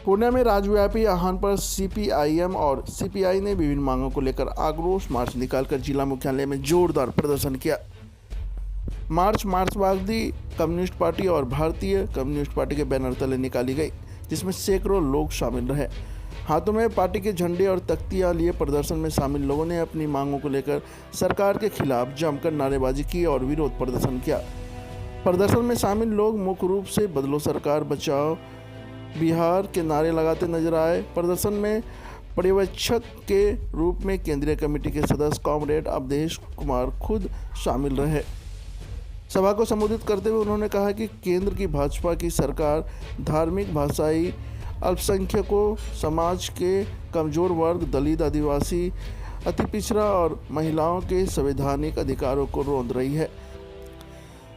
पुणे में राज्यव्यापी आह्वान पर सीपीआईएम और सीपीआई ने विभिन्न मांगों को लेकर आक्रोश मार्च निकालकर जिला मुख्यालय में जोरदार प्रदर्शन किया। मार्च मार्क्सवादी कम्युनिस्ट पार्टी और भारतीय कम्युनिस्ट पार्टी के बैनर तले निकाली गई, जिसमें सैकड़ों लोग शामिल रहे। हाथों में पार्टी के झंडे और तख्तियां लिए प्रदर्शन में शामिल लोगों ने अपनी मांगों को लेकर सरकार के खिलाफ जमकर नारेबाजी की और विरोध प्रदर्शन किया। प्रदर्शन में शामिल लोग मुख्य रूप से बदलो सरकार बचाओ बिहार के नारे लगाते नजर आए। प्रदर्शन में पर्यवेक्षक के रूप में केंद्रीय कमेटी के सदस्य कॉमरेड अवधेश कुमार खुद शामिल रहे। सभा को संबोधित करते हुए उन्होंने कहा कि केंद्र की भाजपा की सरकार धार्मिक, भाषाई, अल्पसंख्यकों, समाज के कमजोर वर्ग, दलित, आदिवासी, अति पिछड़ा और महिलाओं के संवैधानिक अधिकारों को रौंद रही है।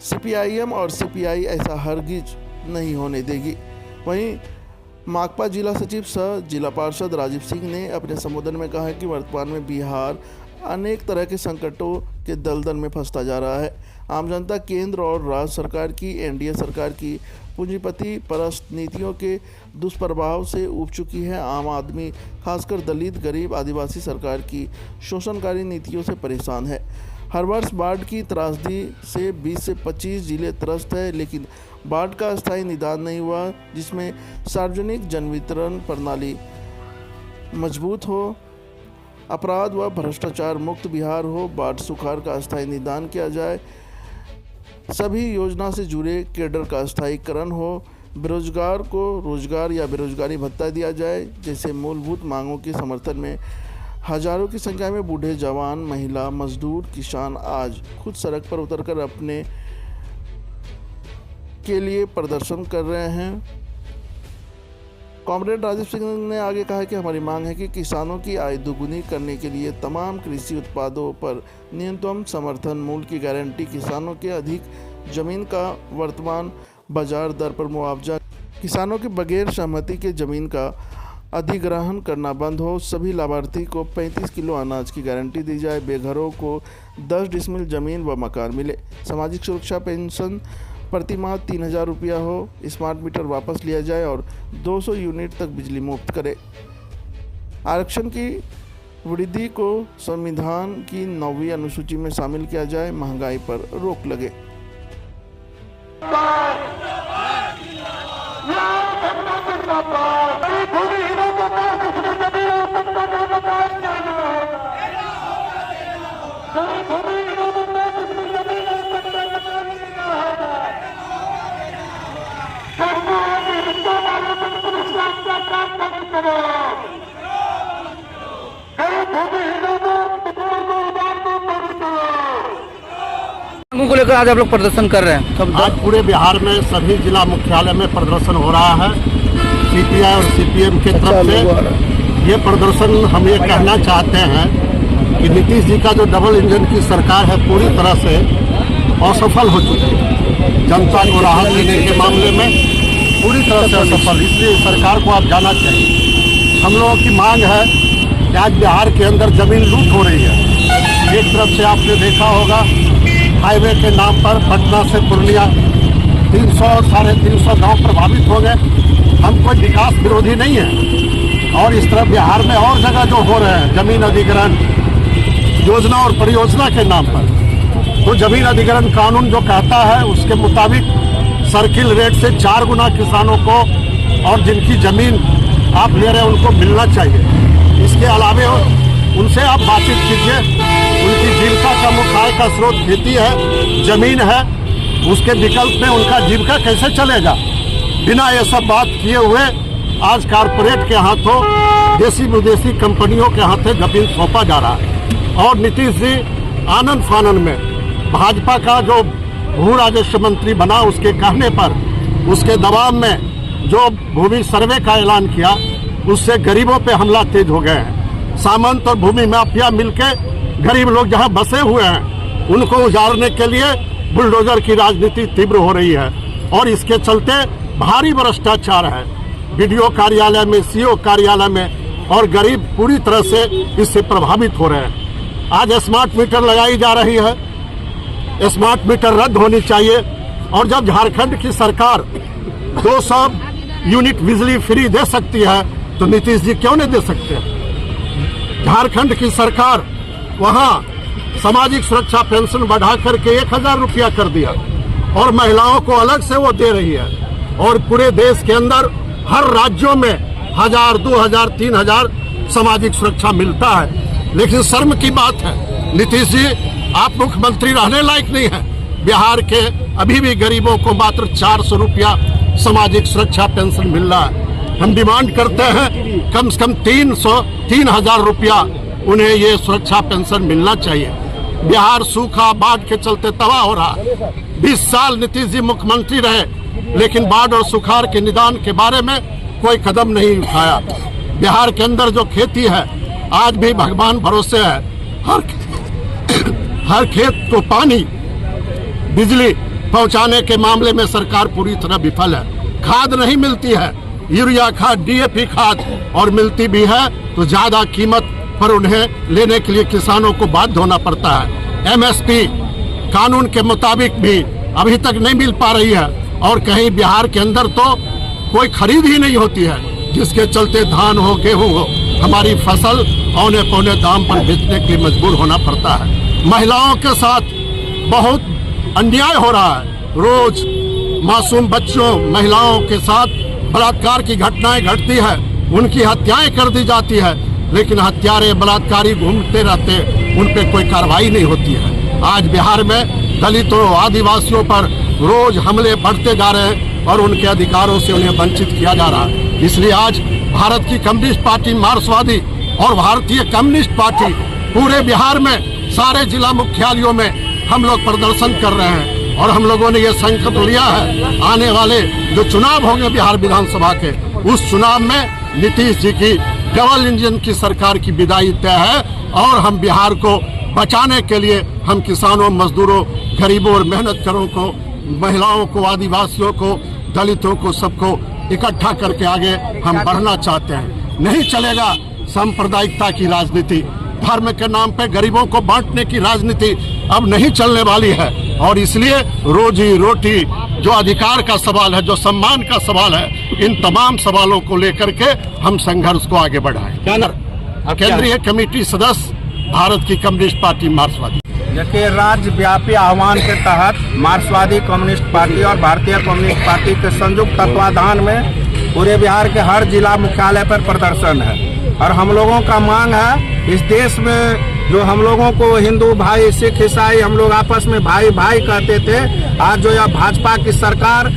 सीपीआईएम और सीपीआई ऐसा हरगिज नहीं होने देगी। वहीं माकपा जिला सचिव सह जिला पार्षद राजीव सिंह ने अपने संबोधन में कहा कि वर्तमान में बिहार अनेक तरह के संकटों के दलदल में फंसता जा रहा है। आम जनता केंद्र और राज्य सरकार की, एनडीए सरकार की पूंजीपति परस्त नीतियों के दुष्प्रभाव से ऊब चुकी है। आम आदमी, खासकर दलित, गरीब, आदिवासी सरकार की शोषणकारी नीतियों से परेशान है। हर वर्ष बाढ़ की त्रासदी से 20 से 25 जिले त्रस्त है, लेकिन बाढ़ का स्थायी निदान नहीं हुआ, जिसमें सार्वजनिक जन वितरण प्रणाली मजबूत हो, अपराध व भ्रष्टाचार मुक्त बिहार हो, बाढ़ सुखाड़ का स्थायी निदान किया जाए, सभी योजना से जुड़े कैडर का स्थायीकरण हो, बेरोजगार को रोजगार या बेरोजगारी भत्ता दिया जाए। जैसे मूलभूत मांगों के समर्थन में हजारों की संख्या में बूढ़े, जवान, महिला, मजदूर, किसान आज खुद सड़क पर उतरकर अपने के लिए प्रदर्शन कर रहे हैं। कॉमरेड राजीव सिंह ने आगे कहा कि हमारी मांग है कि किसानों की आय दोगुनी करने के लिए तमाम कृषि उत्पादों पर न्यूनतम समर्थन मूल्य की गारंटी, किसानों के अधिक जमीन का वर्तमान बाजार दर पर मुआवजा, किसानों के बगैर सहमति के जमीन का अधिग्रहण करना बंद हो, सभी लाभार्थी को 35 किलो अनाज की गारंटी दी जाए, बेघरों को 10 डिसमिल जमीन व मकान मिले, सामाजिक सुरक्षा पेंशन प्रति माह 3000 रुपया हो, स्मार्ट मीटर वापस लिया जाए और 200 यूनिट तक बिजली मुफ्त करे। आरक्षण की वृद्धि को संविधान की 9वीं अनुसूची में शामिल किया जाए, महंगाई पर रोक लगे। को लेकर आज आप लोग प्रदर्शन कर रहे हैं। आज पूरे बिहार में सभी जिला मुख्यालय में प्रदर्शन हो रहा है। सीपीआई और सीपीएम के तरफ से ये प्रदर्शन हम ये कहना चाहते हैं कि नीतीश जी का जो डबल इंजन की सरकार है पूरी तरह से असफल हो चुकी है। जनता को राहत देने के मामले में पूरी तरह से असफल, इसलिए सरकार को आप जाना चाहिए। हम लोगों की मांग है कि आज बिहार के अंदर जमीन लूट हो रही है। एक तरफ से आपने देखा होगा हाईवे के नाम पर पटना से पूर्णिया 300-350 गांव प्रभावित हो गए। हम कोई विकास विरोधी नहीं है, और इस तरह बिहार में और जगह जो हो रहे हैं जमीन अधिग्रहण योजना और परियोजना के नाम पर, तो जमीन अधिग्रहण कानून जो कहता है उसके मुताबिक सर्किल रेट से 4 गुना किसानों को और जिनकी जमीन आप ले रहे हैं उनको मिलना चाहिए। इसके अलावे उनसे आप बातचीत कीजिए। उनकी जीविका का मुख्य आय का स्रोत खेती है, जमीन है, उसके विकल्प में उनका जीविका कैसे चलेगा। बिना ये सब बात किए हुए आज कारपोरेट के हाथों, देसी विदेशी कंपनियों के हाथों जमीन सौंपा जा रहा है। और नीतीश जी आनंद फानन में भाजपा का जो भू राजस्व मंत्री बना उसके कहने पर, उसके दबाव में जो भूमि सर्वे का ऐलान किया, उससे गरीबों पे हमला तेज हो गए हैं। सामंत और भूमि माफिया मिलके गरीब लोग जहां बसे हुए हैं उनको उजाड़ने के लिए बुलडोजर की राजनीति तीव्र हो रही है, और इसके चलते भारी भ्रष्टाचार है बीडीओ कार्यालय में, सीओ कार्यालय में, और गरीब पूरी तरह से इससे प्रभावित हो रहे हैं। आज स्मार्ट मीटर लगाई जा रही है, स्मार्ट मीटर रद्द होनी चाहिए। और जब झारखंड की सरकार यूनिट बिजली फ्री दे सकती है तो नीतीश जी क्यों नहीं दे सकते? झारखंड की सरकार वहां सामाजिक सुरक्षा पेंशन बढ़ा करके 1000 रुपया कर दिया और महिलाओं को अलग से वो दे रही है। और पूरे देश के अंदर हर राज्यों में 1000, 2000, 3000 सामाजिक सुरक्षा मिलता है। लेकिन शर्म की बात है नीतीश जी, आप मुख्यमंत्री रहने लायक नहीं है। बिहार के अभी भी गरीबों को मात्र 400 रुपया सामाजिक सुरक्षा पेंशन मिल रहा है। हम डिमांड करते हैं कम से कम 3000 रुपया उन्हें ये सुरक्षा पेंशन मिलना चाहिए। बिहार सूखा बाढ़ के चलते तबाह हो रहा है। 20 साल नीतीश जी मुख्यमंत्री रहे लेकिन बाढ़ और सुखाड़ के निदान के बारे में कोई कदम नहीं उठाया। बिहार के अंदर जो खेती है आज भी भगवान भरोसे है। हर खेत को पानी बिजली पहुंचाने के मामले में सरकार पूरी तरह विफल है। खाद नहीं मिलती है, यूरिया खाद, DAP खाद, और मिलती भी है तो ज्यादा कीमत पर उन्हें लेने के लिए किसानों को बाध्य होना पड़ता है। MSP कानून के मुताबिक भी अभी तक नहीं मिल पा रही है और कहीं बिहार के अंदर तो कोई खरीद ही नहीं होती है, जिसके चलते धान हो, गेहूं हो, हमारी फसल औने पौने दाम पर बेचने के लिए मजबूर होना पड़ता है। महिलाओं के साथ बहुत अन्याय हो रहा है। रोज मासूम बच्चों, महिलाओं के साथ बलात्कार की घटनाएं घटती है, उनकी हत्याएं कर दी जाती है, लेकिन हत्यारे बलात्कारी घूमते रहते, उन पर कोई कार्रवाई नहीं होती है। आज बिहार में दलितों, आदिवासियों पर रोज हमले बढ़ते जा रहे हैं और उनके अधिकारों से उन्हें वंचित किया जा रहा है। इसलिए आज भारत की कम्युनिस्ट पार्टी मार्क्सवादी और भारतीय कम्युनिस्ट पार्टी पूरे बिहार में सारे जिला मुख्यालयों में हम लोग प्रदर्शन कर रहे हैं और हम लोगों ने ये संकल्प लिया है आने वाले जो चुनाव होंगे बिहार विधानसभा के, उस चुनाव में नीतीश जी की डबल इंजन की सरकार की विदाई तय है। और हम बिहार को बचाने के लिए हम किसानों, मजदूरों, गरीबों और मेहनतकरों को, महिलाओं को, आदिवासियों को, दलितों को, सबको इकट्ठा करके आगे हम बढ़ना चाहते हैं। नहीं चलेगा सांप्रदायिकता की राजनीति, धर्म के नाम पे गरीबों को बांटने की राजनीति अब नहीं चलने वाली है। और इसलिए रोजी रोटी, जो अधिकार का सवाल है, जो सम्मान का सवाल है, इन तमाम सवालों को लेकर के हम संघर्ष को आगे बढ़ाएं। केंद्रीय कमेटी सदस्य भारत की कम्युनिस्ट पार्टी मार्क्सवादी। देखिए, राज्य व्यापी आह्वान के तहत मार्क्सवादी कम्युनिस्ट पार्टी और भारतीय कम्युनिस्ट पार्टी के संयुक्त तत्वाधान में पूरे बिहार के हर जिला मुख्यालय पर प्रदर्शन है। और हम लोगों का मांग है, इस देश में जो हम लोगों को हिंदू भाई, सिख, ईसाई, हम लोग आपस में भाई भाई कहते थे, आज जो यह भाजपा की सरकार,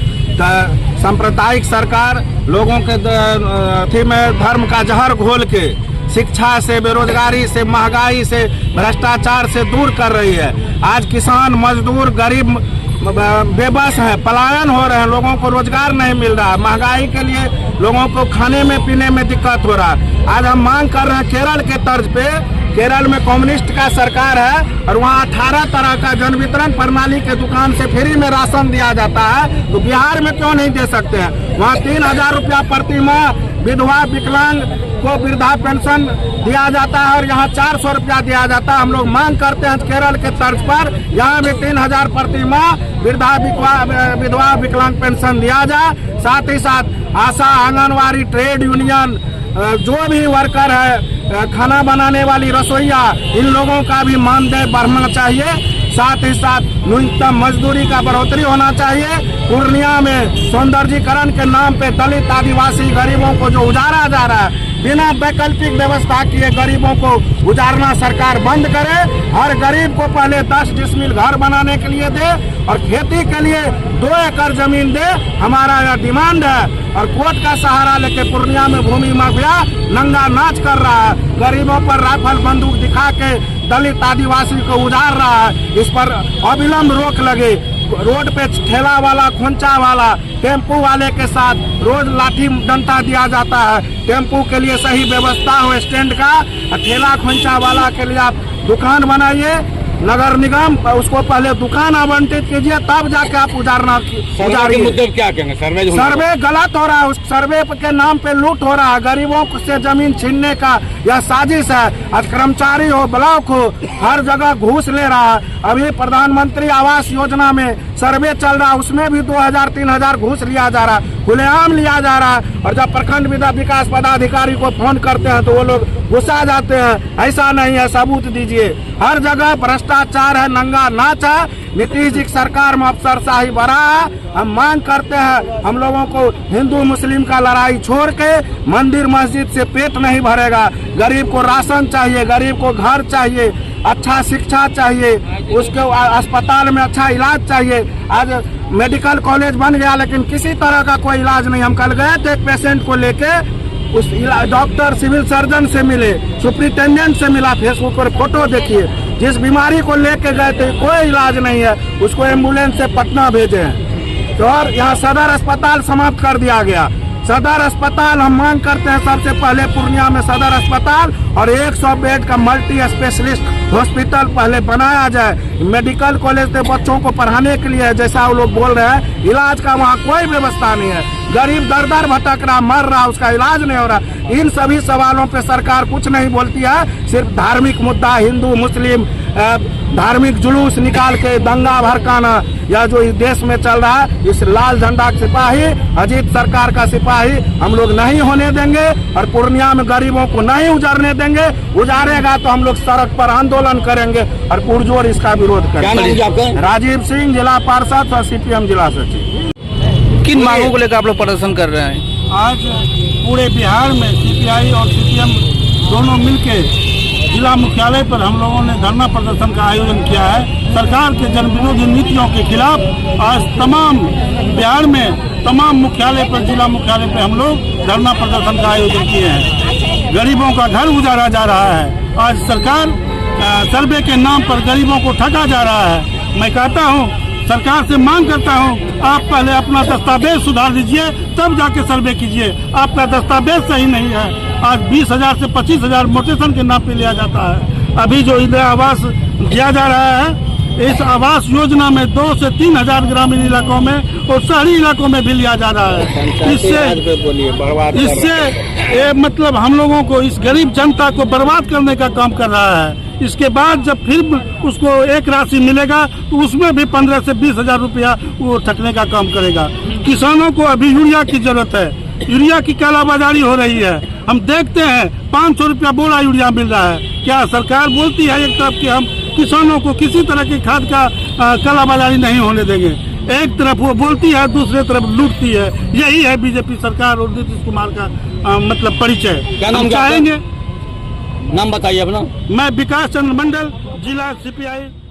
सांप्रदायिक सरकार, लोगों के अथी में धर्म का जहर घोल के शिक्षा से, बेरोजगारी से, महंगाई से, भ्रष्टाचार से दूर कर रही है। आज किसान, मजदूर, गरीब बेबस है, पलायन हो रहे हैं, लोगों को रोजगार नहीं मिल रहा, महंगाई के लिए लोगों को खाने में पीने में दिक्कत हो रहा है। आज हम मांग कर रहे हैं केरल के तर्ज पे, केरल में कम्युनिस्ट का सरकार है और वहाँ 18 तरह का जन वितरण प्रणाली के दुकान से फ्री में राशन दिया जाता है, तो बिहार में क्यों नहीं दे सकते हैं? वहाँ 3000 रुपया प्रति माह विधवा, विकलांग को वृद्धा पेंशन दिया जाता है और यहाँ 400 रुपया दिया जाता है। हम लोग मांग करते हैं केरल के तर्ज पर यहाँ भी 3000 प्रति माह वृद्धा, विधवा, विकलांग पेंशन दिया जाए। साथ ही साथ आशा, आंगनवाड़ी, ट्रेड यूनियन, जो भी वर्कर है, खाना बनाने वाली रसोइया, इन लोगों का भी मानदेय बढ़ना चाहिए। साथ ही साथ न्यूनतम मजदूरी का बढ़ोतरी होना चाहिए। पूर्णिया में सौंदर्यीकरण के नाम पे दलित, आदिवासी, गरीबों को जो उजाड़ा जा रहा है, बिना वैकल्पिक व्यवस्था किए गरीबों को उजाड़ना सरकार बंद करे। हर गरीब को पहले 10 डिसमिल घर बनाने के लिए दे और खेती के लिए 2 एकड़ जमीन दे, हमारा यह डिमांड है। और कोर्ट का सहारा लेके पूर्णिया में भूमि माफिया नंगा नाच कर रहा है, गरीबों पर राइफल बंदूक दिखा के दलित, आदिवासी को उजाड़ रहा है। इस पर अविलंब रोक लगे। रोड पे ठेला वाला, खोंचा वाला, टेम्पू वाले के साथ रोज लाठी डंडा दिया जाता है। टेम्पू के लिए सही व्यवस्था हो स्टैंड का, ठेला खोंचा वाला के लिए आप दुकान बनाइए, नगर निगम उसको पहले दुकान आवंटित कीजिए, तब जाके आप उजारिए। मुद्दे क्या कहेंगे? सर्वे गलत हो रहा है, उस सर्वे के नाम पे लूट हो रहा है, गरीबों से जमीन छीनने का यह साजिश है। आज कर्मचारी हो, ब्लॉक हो, हर जगह घूस ले रहा है। अभी प्रधानमंत्री आवास योजना में सर्वे चल रहा है, उसमें भी 2000-3000 घूस लिया जा रहा है, खुलेआम लिया जा रहा है। और जब प्रखंड विकास पदाधिकारी को फोन करते हैं तो वो लोग गुस्सा जाते हैं। ऐसा नहीं है, सबूत दीजिए। हर जगह भ्रष्टाचार है, नंगा नाच है। नीतीश जी की सरकार में अफसरशाही बढ़ा है। हम मांग करते हैं, हम लोगों को हिंदू मुस्लिम का लड़ाई छोड़ के मंदिर मस्जिद से पेट नहीं भरेगा। गरीब को राशन चाहिए, गरीब को घर चाहिए, अच्छा शिक्षा चाहिए, उसके अस्पताल में अच्छा इलाज चाहिए। आज मेडिकल कॉलेज बन गया लेकिन किसी तरह का कोई इलाज नहीं। हम कल गए थे एक पेशेंट को लेके, उस डॉक्टर सिविल सर्जन से मिले, सुपरिटेंडेंट से मिला, फेसबुक पर फोटो देखिए। जिस बीमारी को लेके गए थे कोई इलाज नहीं है, उसको एम्बुलेंस से पटना भेजे हैं। तो और यहाँ सदर अस्पताल समाप्त कर दिया गया। सदर अस्पताल हम मांग करते हैं सबसे पहले पूर्णिया में सदर अस्पताल और 100 बेड का मल्टी स्पेशलिस्ट हॉस्पिटल पहले बनाया जाए। मेडिकल कॉलेज से बच्चों को पढ़ाने के लिए जैसा वो लोग बोल रहे हैं, इलाज का वहाँ कोई व्यवस्था नहीं है। गरीब दर दर भटक रहा, मर रहा, उसका इलाज नहीं हो रहा। इन सभी सवालों पे सरकार कुछ नहीं बोलती है। सिर्फ धार्मिक मुद्दा, हिंदू मुस्लिम धार्मिक जुलूस निकाल के दंगा भड़काना, या जो इस देश में चल रहा है, इस लाल झंडा के सिपाही, अजीत सरकार का सिपाही हम लोग नहीं होने देंगे। और पूर्णिया में गरीबों को नहीं उजारने देंगे। उजारेगा तो हम लोग सड़क पर आंदोलन करेंगे और पुरजोर इसका विरोध करेंगे। राजीव सिंह, जिला पार्षद और CPM जिला सचिव। किन मांगों को लेकर आप लोग प्रदर्शन कर रहे हैं? आज पूरे बिहार में CPI और CPM दोनों मिलकर जिला मुख्यालय पर हम लोगों ने धरना प्रदर्शन का आयोजन किया है। सरकार के जन विरोधी नीतियों के खिलाफ आज तमाम बिहार में तमाम मुख्यालय पर, जिला मुख्यालय पर हम लोग धरना प्रदर्शन का आयोजन किए हैं। गरीबों का घर उजाड़ा जा रहा है। आज सरकार सर्वे के नाम पर गरीबों को ठगा जा रहा है। मैं कहता हूँ, सरकार से मांग करता हूँ, आप पहले अपना दस्तावेज सुधार दीजिए, तब जाके सर्वे कीजिए। आपका दस्तावेज सही नहीं है। आज 20,000 से 25,000 मोटेशन के नाम पे लिया जाता है। अभी जो इंदिरा आवास दिया जा रहा है, इस आवास योजना में 2 से 3,000 ग्रामीण इलाकों में और शहरी इलाकों में भी लिया जा रहा है। इससे मतलब हम लोगों को, इस गरीब जनता को बर्बाद करने का काम कर रहा है। इसके बाद जब फिर उसको एक राशि मिलेगा तो उसमें भी 15 से 20,000 रुपया वो ठगने का काम करेगा। किसानों को अभी यूरिया की जरूरत है। यूरिया की कालाबाजारी हो रही है। हम देखते हैं 500 रुपया बोरा यूरिया मिल रहा है। क्या सरकार बोलती है एक तरफ कि हम किसानों को किसी तरह की खाद का कालाबाजारी नहीं होने देंगे, एक तरफ वो बोलती है, दूसरे तरफ लूटती है। यही है बीजेपी सरकार और नीतीश कुमार का मतलब परिचय। क्या नाम चाहेंगे? नाम बताइए अपना। मैं विकास चंद्र मंडल, जिला CPI।